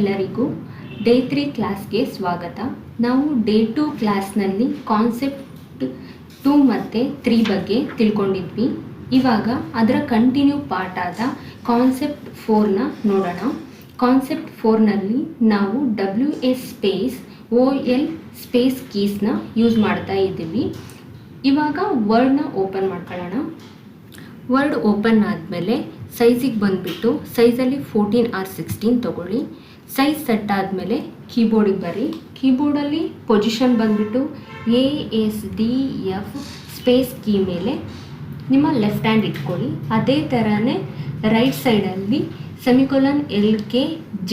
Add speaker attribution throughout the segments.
Speaker 1: ಎಲ್ಲರಿಗೂ ಡೇ 3 ಕ್ಲಾಸ್ಗೆ ಸ್ವಾಗತ. ನಾವು ಡೇ 2 ಕ್ಲಾಸ್ನಲ್ಲಿ ಕಾನ್ಸೆಪ್ಟ್ 2 ಮತ್ತು 3 ಬಗ್ಗೆ ತಿಳ್ಕೊಂಡಿದ್ವಿ. ಇವಾಗ ಅದರ ಕಂಟಿನ್ಯೂ ಪಾರ್ಟ್ ಆದ ಕಾನ್ಸೆಪ್ಟ್ 4ನ ನೋಡೋಣ. ಕಾನ್ಸೆಪ್ಟ್ 4ನಲ್ಲಿ ನಾವು WS ಸ್ಪೇಸ್ OL ಸ್ಪೇಸ್ ಕೀಸ್ನ ಯೂಸ್ ಮಾಡ್ತಾ ಇದ್ದೀವಿ. ಇವಾಗ ವರ್ಡ್ನ ಓಪನ್ ಮಾಡ್ಕೊಳ್ಳೋಣ. ವರ್ಡ್ ಓಪನ್ ಆದಮೇಲೆ ಸೈಜಿಗೆ ಬಂದುಬಿಟ್ಟು ಸೈಜಲ್ಲಿ 14 or 16 ತೊಗೊಳ್ಳಿ. ಸೈಜ್ ಸೆಟ್ ಆದಮೇಲೆ ಕೀಬೋರ್ಡಿಗೆ ಬರ್ರಿ. ಕೀಬೋರ್ಡಲ್ಲಿ ಪೊಸಿಷನ್ ಬಂದುಬಿಟ್ಟು ASDF ಸ್ಪೇಸ್ ಕೀ ಮೇಲೆ ನಿಮ್ಮ ಲೆಫ್ಟ್ ಹ್ಯಾಂಡ್ ಇಟ್ಕೊಳ್ಳಿ. ಅದೇ ಥರನೇ ರೈಟ್ ಸೈಡಲ್ಲಿ ಸೆಮಿಕೊಲನ್ LKJ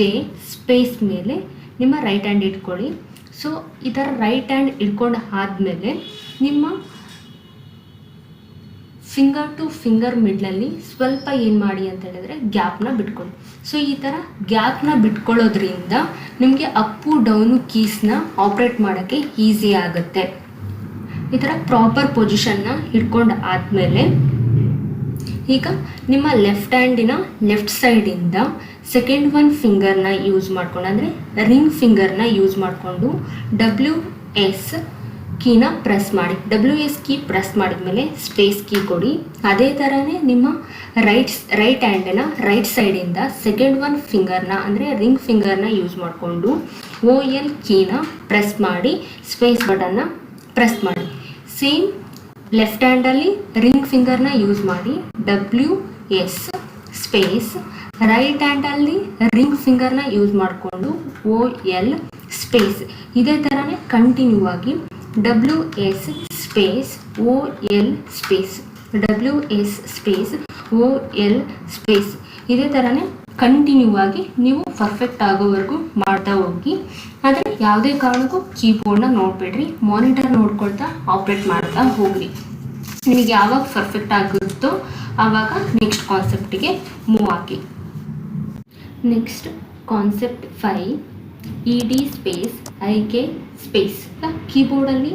Speaker 1: ಸ್ಪೇಸ್ ಮೇಲೆ ನಿಮ್ಮ ರೈಟ್ ಹ್ಯಾಂಡ್ ಇಟ್ಕೊಳ್ಳಿ. ಸೊ ಈ ಥರ ರೈಟ್ ಹ್ಯಾಂಡ್ ಇಟ್ಕೊಂಡು ಆದಮೇಲೆ ನಿಮ್ಮ ಫಿಂಗರ್ ಟು ಫಿಂಗರ್ ಮಿಡ್ಲಲ್ಲಿ ಸ್ವಲ್ಪ ಏನು ಮಾಡಿ ಅಂತ ಹೇಳಿದ್ರೆ ಗ್ಯಾಪ್ನ ಬಿಟ್ಕೊಳ್ಳಿ. ಸೊ ಈ ಥರ ಗ್ಯಾಪ್ನ ಬಿಟ್ಕೊಳ್ಳೋದ್ರಿಂದ ನಿಮಗೆ ಅಪ್ಪು ಡೌನು ಕೀಸ್ನ ಆಪ್ರೇಟ್ ಮಾಡೋಕ್ಕೆ ಈಸಿ ಆಗುತ್ತೆ. ಈ ಥರ ಪ್ರಾಪರ್ ಪೊಸಿಷನ್ನ ಇಟ್ಕೊಂಡು ಆದಮೇಲೆ ಈಗ ನಿಮ್ಮ ಲೆಫ್ಟ್ ಹ್ಯಾಂಡಿನ ಲೆಫ್ಟ್ ಸೈಡಿಂದ ಸೆಕೆಂಡ್ ಒನ್ ಫಿಂಗರ್ನ ಯೂಸ್ ಮಾಡಿಕೊಂಡು ಅಂದರೆ ರಿಂಗ್ ಫಿಂಗರ್ನ ಯೂಸ್ ಮಾಡಿಕೊಂಡು WS ಕೀನ ಪ್ರೆಸ್ ಮಾಡಿ. WS ಕೀ ಪ್ರೆಸ್ ಮಾಡಿದ್ಮೇಲೆ ಸ್ಪೇಸ್ ಕೀ ಕೊಡಿ. ಅದೇ ಥರನೇ ನಿಮ್ಮ ರೈಟ್ ಹ್ಯಾಂಡಿನ ರೈಟ್ ಸೈಡಿಂದ ಸೆಕೆಂಡ್ ಒನ್ ಫಿಂಗರ್ನ ಅಂದರೆ ರಿಂಗ್ ಫಿಂಗರ್ನ ಯೂಸ್ ಮಾಡಿಕೊಂಡು OL ಕೀನ ಪ್ರೆಸ್ ಮಾಡಿ ಸ್ಪೇಸ್ ಬಟನ್ನ ಪ್ರೆಸ್ ಮಾಡಿ. ಸೇಮ್ ಲೆಫ್ಟ್ ಹ್ಯಾಂಡಲ್ಲಿ ರಿಂಗ್ ಫಿಂಗರ್ನ ಯೂಸ್ ಮಾಡಿ WS ಸ್ಪೇಸ್, ರೈಟ್ ಹ್ಯಾಂಡಲ್ಲಿ ರಿಂಗ್ ಫಿಂಗರ್ನ ಯೂಸ್ ಮಾಡಿಕೊಂಡು OL ಸ್ಪೇಸ್. ಇದೇ ಥರನೇ ಕಂಟಿನ್ಯೂ ಆಗಿ WS space OL space, WS space OL space. ಇದೇ ಥರನೇ ಕಂಟಿನ್ಯೂ ಆಗಿ ನೀವು ಪರ್ಫೆಕ್ಟ್ ಆಗೋವರೆಗೂ ಮಾಡ್ತಾ ಹೋಗಿ. ಆದರೆ ಯಾವುದೇ ಕಾರಣಕ್ಕೂ ಕೀಬೋರ್ಡ್ನ ನೋಡಬೇಡ್ರಿ, ಮಾನಿಟರ್ ನೋಡ್ಕೊಳ್ತಾ ಆಪ್ರೇಟ್ ಮಾಡ್ತಾ ಹೋಗ್ರಿ. ನಿಮಗೆ ಯಾವಾಗ ಪರ್ಫೆಕ್ಟ್ ಆಗುತ್ತೋ ಆವಾಗ ನೆಕ್ಸ್ಟ್ ಕಾನ್ಸೆಪ್ಟಿಗೆ ಮೂವ್ ಆಗಿ. Next concept 5 ED space IK space. ಕೀಬೋರ್ಡಲ್ಲಿ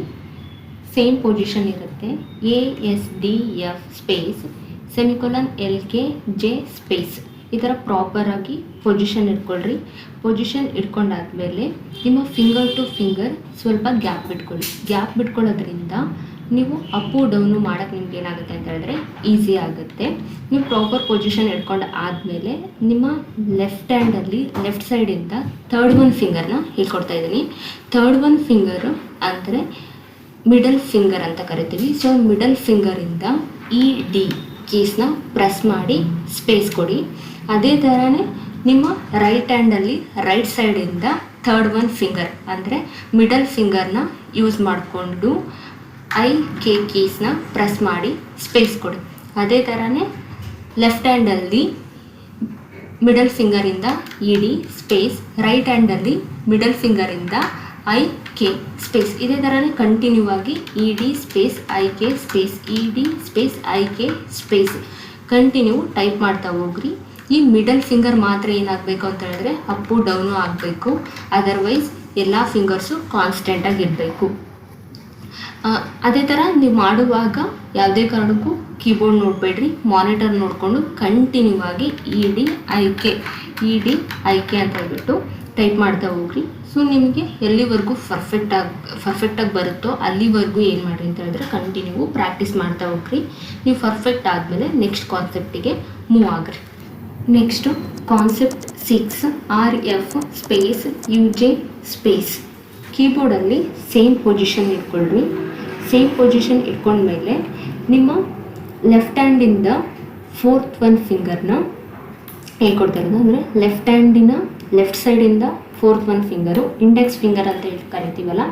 Speaker 1: ಸೇಮ್ ಪೊಸಿಷನ್ ಇರುತ್ತೆ. ASDF space semicolon LKJ space. ಈ ಥರ ಪ್ರಾಪರಾಗಿ ಪೊಸಿಷನ್ ಇಟ್ಕೊಳ್ರಿ. ಪೊಸಿಷನ್ ಇಟ್ಕೊಂಡಾದ್ಮೇಲೆ ನಿಮ್ಮ ಫಿಂಗರ್ ಟು ಫಿಂಗರ್ ಸ್ವಲ್ಪ ಗ್ಯಾಪ್ ಬಿಟ್ಕೊಳ್ಳಿ. ಗ್ಯಾಪ್ ಬಿಟ್ಕೊಳ್ಳೋದ್ರಿಂದ ನೀವು ಅಪ್ಪು ಡೌನು ಮಾಡೋಕ್ಕೆ ನಿಮ್ಗೆ ಏನಾಗುತ್ತೆ ಅಂತ ಹೇಳಿದ್ರೆ ಈಸಿ ಆಗುತ್ತೆ. ನೀವು ಪ್ರಾಪರ್ ಪೊಸಿಷನ್ ಇಟ್ಕೊಂಡು ಆದಮೇಲೆ ನಿಮ್ಮ ಲೆಫ್ಟ್ ಹ್ಯಾಂಡಲ್ಲಿ ಲೆಫ್ಟ್ ಸೈಡಿಂದ ಥರ್ಡ್ ಒನ್ ಫಿಂಗರ್ನ ಹೇಳ್ಕೊಡ್ತಾ ಇದ್ದೀನಿ. ಥರ್ಡ್ ಒನ್ ಫಿಂಗರು ಅಂದರೆ ಮಿಡಲ್ ಫಿಂಗರ್ ಅಂತ ಕರಿತೀವಿ. ಸೊ ಮಿಡಲ್ ಫಿಂಗರಿಂದ ED ಕೀಸ್ನ ಪ್ರೆಸ್ ಮಾಡಿ ಸ್ಪೇಸ್ ಕೊಡಿ. ಅದೇ ಥರನೇ ನಿಮ್ಮ ರೈಟ್ ಹ್ಯಾಂಡಲ್ಲಿ ರೈಟ್ ಸೈಡಿಂದ ಥರ್ಡ್ ಒನ್ ಫಿಂಗರ್ ಅಂದರೆ ಮಿಡಲ್ ಫಿಂಗರ್ನ ಯೂಸ್ ಮಾಡಿಕೊಂಡು IK ಕೀಸ್ನ ಪ್ರೆಸ್ ಮಾಡಿ ಸ್ಪೇಸ್ ಕೊಡಿ. ಅದೇ ಥರನೇ ಲೆಫ್ಟ್ ಹ್ಯಾಂಡಲ್ಲಿ ಮಿಡಲ್ ಫಿಂಗರಿಂದ ED ಸ್ಪೇಸ್, ರೈಟ್ ಹ್ಯಾಂಡಲ್ಲಿ ಮಿಡಲ್ ಫಿಂಗರಿಂದ IK ಸ್ಪೇಸ್. ಇದೇ ಥರನೇ ಕಂಟಿನ್ಯೂ ಆಗಿ ED space IK space, ED space IK space continue type ಮಾಡ್ತಾ ಹೋಗ್ರಿ. ಈ ಮಿಡಲ್ ಫಿಂಗರ್ ಮಾತ್ರ ಏನಾಗಬೇಕು ಅಂತ ಹೇಳಿದ್ರೆ ಅಪ್ಪು ಡೌನು ಆಗಬೇಕು, ಅದರ್ವೈಸ್ ಎಲ್ಲ ಫಿಂಗರ್ಸು ಕಾನ್ಸ್ಟೆಂಟಾಗಿ ಇರಬೇಕು. ಅದೇ ಥರ ನೀವು ಮಾಡುವಾಗ ಯಾವುದೇ ಕಾರಣಕ್ಕೂ ಕೀಬೋರ್ಡ್ ನೋಡಬೇಡ್ರಿ, ಮಾನಿಟರ್ ನೋಡಿಕೊಂಡು ಕಂಟಿನ್ಯೂ ಆಗಿ ED IK ಅಂತ ಹೇಳ್ಬಿಟ್ಟು ಟೈಪ್ ಮಾಡ್ತಾ ಹೋಗ್ರಿ. ಸೊ ನಿಮಗೆ ಎಲ್ಲಿವರೆಗೂ ಪರ್ಫೆಕ್ಟಾಗಿ ಬರುತ್ತೋ ಅಲ್ಲಿವರೆಗೂ ಏನು ಮಾಡಿರಿ ಅಂತ ಹೇಳಿದ್ರೆ ಕಂಟಿನ್ಯೂ ಪ್ರಾಕ್ಟೀಸ್ ಮಾಡ್ತಾ ಹೋಗ್ರಿ. ನೀವು ಪರ್ಫೆಕ್ಟ್ ಆದಮೇಲೆ ನೆಕ್ಸ್ಟ್ ಕಾನ್ಸೆಪ್ಟಿಗೆ ಮೂವ್ ಆಗ್ರಿ. Next concept 6 RF space UJ space. ಕೀಬೋರ್ಡಲ್ಲಿ ಸೇಮ್ ಪೊಸಿಷನ್ ಇಟ್ಕೊಳ್ರಿ. ಸೇಮ್ ಪೊಸಿಷನ್ ಇಟ್ಕೊಂಡ್ಮೇಲೆ ನಿಮ್ಮ ಲೆಫ್ಟ್ ಹ್ಯಾಂಡಿಂದ ಫೋರ್ತ್ ಒನ್ ಫಿಂಗರ್ನ ಹೇಳ್ಕೊಡ್ತಾ ಇರೋದು ಅಂದರೆ ಲೆಫ್ಟ್ ಹ್ಯಾಂಡಿನ ಲೆಫ್ಟ್ ಸೈಡಿಂದ fourth one finger index finger ಅಂತ ಹೇಳಿ ಕರಿತೀವಲ್ಲ,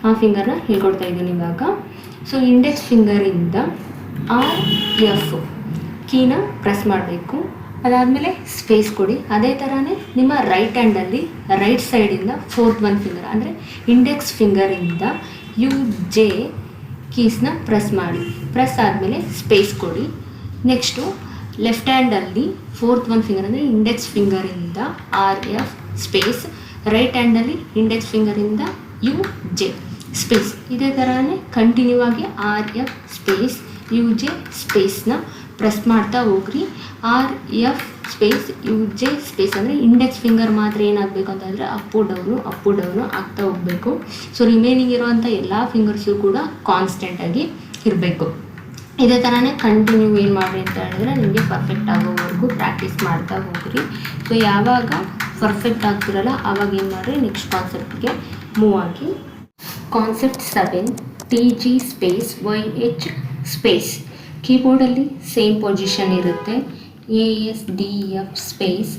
Speaker 1: ಆ ಫಿಂಗರ್ನ ಹೇಳ್ಕೊಡ್ತಾ ಇದ್ದೀನಿ ಇವಾಗ. ಸೊ ಇಂಡೆಕ್ಸ್ ಫಿಂಗರಿಂದ RF ಕೀನ ಪ್ರೆಸ್ ಮಾಡಬೇಕು. ಅದಾದಮೇಲೆ ಸ್ಪೇಸ್ ಕೊಡಿ. ಅದೇ ಥರನೇ ನಿಮ್ಮ ರೈಟ್ ಹ್ಯಾಂಡಲ್ಲಿ ರೈಟ್ ಸೈಡಿಂದ ಫೋರ್ತ್ ಒನ್ ಫಿಂಗರ್ ಅಂದರೆ ಇಂಡೆಕ್ಸ್ ಫಿಂಗರಿಂದ UJ ಕೀಸ್ನ ಪ್ರೆಸ್ ಮಾಡಿ. ಪ್ರೆಸ್ ಆದಮೇಲೆ ಸ್ಪೇಸ್ ಕೊಡಿ. ನೆಕ್ಸ್ಟು ಲೆಫ್ಟ್ ಹ್ಯಾಂಡಲ್ಲಿ ಫೋರ್ತ್ ಒನ್ ಫಿಂಗರ್ ಅಂದರೆ ಇಂಡೆಕ್ಸ್ ಫಿಂಗರಿಂದ RF ಸ್ಪೇಸ್, ರೈಟ್ ಹ್ಯಾಂಡಲ್ಲಿ ಇಂಡೆಕ್ಸ್ ಫಿಂಗರಿಂದ UJ ಸ್ಪೇಸ್. ಇದೇ ಥರನೇ ಕಂಟಿನ್ಯೂ ಆಗಿ RF ಸ್ಪೇಸ್ UJ ಸ್ಪೇಸ್ನ ಪ್ರೆಸ್ ಮಾಡ್ತಾ ಹೋಗ್ರಿ. RF space U J space ಅಂದರೆ ಇಂಡೆಕ್ಸ್ ಫಿಂಗರ್ ಮಾತ್ರ ಏನಾಗಬೇಕು ಅಂತಂದರೆ ಅಪ್ಪು ಡೌನು ಆಗ್ತಾ ಹೋಗಬೇಕು. ಸೊ ರಿಮೈನಿಂಗ್ ಇರುವಂಥ ಎಲ್ಲ ಫಿಂಗರ್ಸು ಕೂಡ ಕಾನ್ಸ್ಟೆಂಟಾಗಿ ಇರಬೇಕು. ಇದೇ ಥರನೇ ಕಂಟಿನ್ಯೂ ಏನು ಮಾಡಿರಿ ಅಂತ ಹೇಳಿದ್ರೆ ನಿಮಗೆ ಪರ್ಫೆಕ್ಟ್ ಆಗೋವರೆಗೂ ಪ್ರಾಕ್ಟೀಸ್ ಮಾಡ್ತಾ ಹೋಗ್ರಿ. ಸೊ ಯಾವಾಗ ಪರ್ಫೆಕ್ಟ್ ಆಗ್ತಿರಲ್ಲ ಆವಾಗ ಏನು ಮಾಡಿರಿ, ನೆಕ್ಸ್ಟ್ ಕಾನ್ಸೆಪ್ಟ್ಗೆ ಮೂವ್ ಆಗಿ. Concept 7 TG space YH space. ಕೀಬೋರ್ಡಲ್ಲಿ ಸೇಮ್ ಪೊಸಿಷನ್ ಇರುತ್ತೆ. ASDF space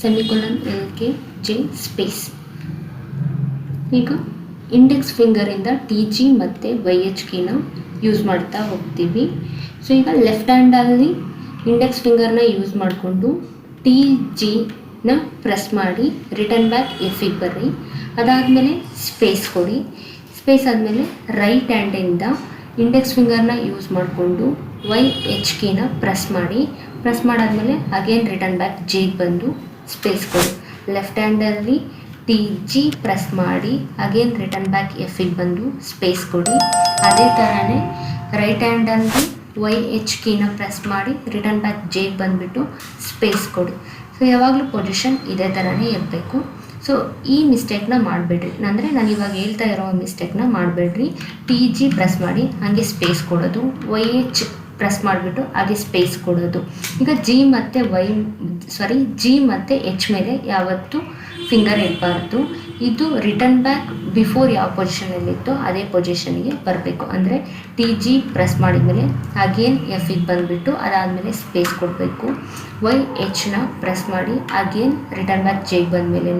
Speaker 1: semicolon LKJ space. ಈಗ ಇಂಡೆಕ್ಸ್ ಫಿಂಗರಿಂದ TG ಮತ್ತು YH ಕೀನ ಯೂಸ್ ಮಾಡ್ತಾ ಹೋಗ್ತೀವಿ. ಸೊ ಈಗ ಲೆಫ್ಟ್ ಹ್ಯಾಂಡಲ್ಲಿ ಇಂಡೆಕ್ಸ್ ಫಿಂಗರ್ನ ಯೂಸ್ ಮಾಡಿಕೊಂಡು TGನ ಪ್ರೆಸ್ ಮಾಡಿ ರಿಟರ್ನ್ ಬ್ಯಾಕ್ Fಗೆ ಬರ್ರಿ. ಅದಾದಮೇಲೆ ಸ್ಪೇಸ್ ಕೊಡಿ. ಸ್ಪೇಸ್ ಆದಮೇಲೆ ರೈಟ್ ಹ್ಯಾಂಡಿಂದ ಇಂಡೆಕ್ಸ್ ಫಿಂಗರ್ನ ಯೂಸ್ ಮಾಡಿಕೊಂಡು YH ಕೀನ ಪ್ರೆಸ್ ಮಾಡಾದಮೇಲೆ ಅಗೇನ್ ರಿಟರ್ನ್ ಬ್ಯಾಕ್ Jಗೆ ಬಂದು ಸ್ಪೇಸ್ ಕೊಡಿ. ಲೆಫ್ಟ್ ಹ್ಯಾಂಡಲ್ಲಿ TG ಪ್ರೆಸ್ ಮಾಡಿ ಅಗೇನ್ ರಿಟರ್ನ್ ಬ್ಯಾಕ್ Fಗೆ ಬಂದು ಸ್ಪೇಸ್ ಕೊಡಿ. ಅದೇ ಥರನೇ ರೈಟ್ ಹ್ಯಾಂಡಲ್ಲಿ YH ಕೀನ ಪ್ರೆಸ್ ಮಾಡಿ ರಿಟರ್ನ್ ಬ್ಯಾಕ್ Jಗೆ ಬಂದುಬಿಟ್ಟು ಸ್ಪೇಸ್ ಕೊಡಿ. ಸೊ ಯಾವಾಗಲೂ ಪೊಸಿಷನ್ ಇದೇ ಥರನೇ ಇರಬೇಕು. ಸೊ ಈ ಮಿಸ್ಟೇಕ್ನ ಮಾಡಬೇಡ್ರಿ, ಅಂದರೆ ನಾನು ಇವಾಗ ಹೇಳ್ತಾ ಇರೋ ಮಿಸ್ಟೇಕ್ನ ಮಾಡಬೇಡ್ರಿ. TG ಪ್ರೆಸ್ ಮಾಡಿ ಹಾಗೆ ಸ್ಪೇಸ್ ಕೊಡೋದು, YH ಪ್ರೆಸ್ ಮಾಡಿಬಿಟ್ಟು ಹಾಗೆ ಸ್ಪೇಸ್ ಕೊಡೋದು. ಈಗ G ಮತ್ತು H ಮೇಲೆ ಯಾವತ್ತೂ ಫಿಂಗರ್ ಇಡಬಾರ್ದು. ಇದು ರಿಟರ್ನ್ ಬ್ಯಾಕ್ ಬಿಫೋರ್ ಯಾವ ಪೊಸಿಷನಲ್ಲಿತ್ತೋ ಅದೇ ಪೊಸಿಷನ್ಗೆ ಬರಬೇಕು. ಅಂದರೆ TG ಪ್ರೆಸ್ ಮಾಡಿದ್ಮೇಲೆ ಅಗೇನ್ Fಗೆ ಬಂದುಬಿಟ್ಟು ಅದಾದಮೇಲೆ ಸ್ಪೇಸ್ ಕೊಡಬೇಕು. YHನ ಪ್ರೆಸ್ ಮಾಡಿ ಅಗೇನ್ ರಿಟರ್ನ್ ಬ್ಯಾಕ್ Jಗೆ ಬಂದಮೇಲೆ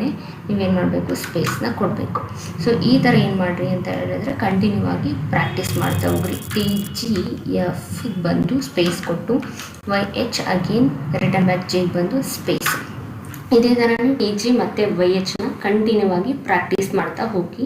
Speaker 1: ನೀವೇನು ಮಾಡಬೇಕು, ಸ್ಪೇಸ್ನ ಕೊಡಬೇಕು. ಸೊ ಈ ಥರ ಏನು ಮಾಡಿರಿ ಅಂತ ಹೇಳಿದ್ರೆ ಕಂಟಿನ್ಯೂ ಆಗಿ ಪ್ರಾಕ್ಟೀಸ್ ಮಾಡ್ತಾ ಹೋಗ್ರಿ. TG Fಗೆ ಬಂದು ಸ್ಪೇಸ್ ಕೊಟ್ಟು YH ಅಗೇನ್ ರಿಟರ್ನ್ ಬ್ಯಾಕ್ Jಗೆ ಬಂದು ಸ್ಪೇಸ್. ಇದೇ ಥರನೇ TG ಮತ್ತು YHನ ಕಂಟಿನ್ಯೂ ಆಗಿ ಪ್ರಾಕ್ಟೀಸ್ ಮಾಡ್ತಾ ಹೋಗಿ.